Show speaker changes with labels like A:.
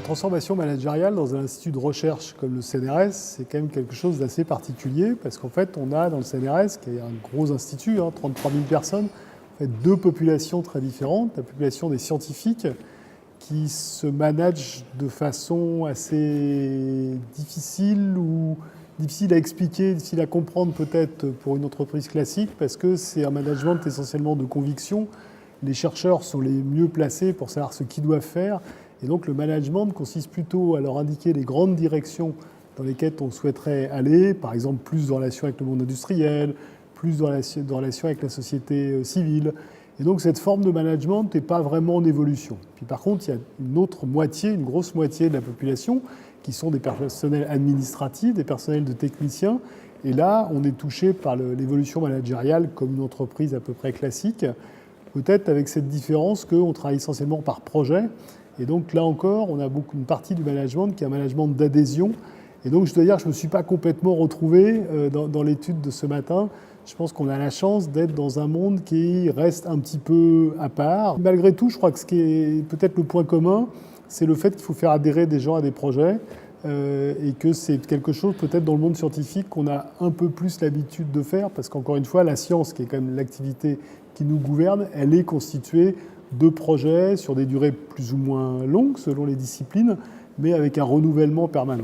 A: transformation managériale dans un institut de recherche comme le CNRS, c'est quand même quelque chose d'assez particulier parce qu'en fait, on a dans le CNRS, qui est un gros institut, 33 000 personnes, en fait, deux populations très différentes. La population des scientifiques qui se managent de façon assez difficile ou difficile à expliquer, difficile à comprendre peut-être pour une entreprise classique parce que c'est un management essentiellement de conviction. Les chercheurs sont les mieux placés pour savoir ce qu'ils doivent faire. Et donc le management consiste plutôt à leur indiquer les grandes directions dans lesquelles on souhaiterait aller, par exemple plus de relations avec le monde industriel, plus de relations avec la société civile. Et donc cette forme de management n'est pas vraiment en évolution. Puis par contre, il y a une autre moitié, une grosse moitié de la population qui sont des personnels administratifs, des personnels de techniciens. Et là, on est touché par l'évolution managériale comme une entreprise à peu près classique, peut-être avec cette différence qu'on travaille essentiellement par projet. Et donc là encore, on a une partie du management qui est un management d'adhésion. Et donc je dois dire que je ne me suis pas complètement retrouvé dans l'étude de ce matin. Je pense qu'on a la chance d'être dans un monde qui reste un petit peu à part. Malgré tout, je crois que ce qui est peut-être le point commun, c'est le fait qu'il faut faire adhérer des gens à des projets et que c'est quelque chose peut-être dans le monde scientifique qu'on a un peu plus l'habitude de faire parce qu'encore une fois, la science, qui est quand même l'activité qui nous gouverne, elle est constituée de projets sur des durées plus ou moins longues selon les disciplines, mais avec un renouvellement permanent.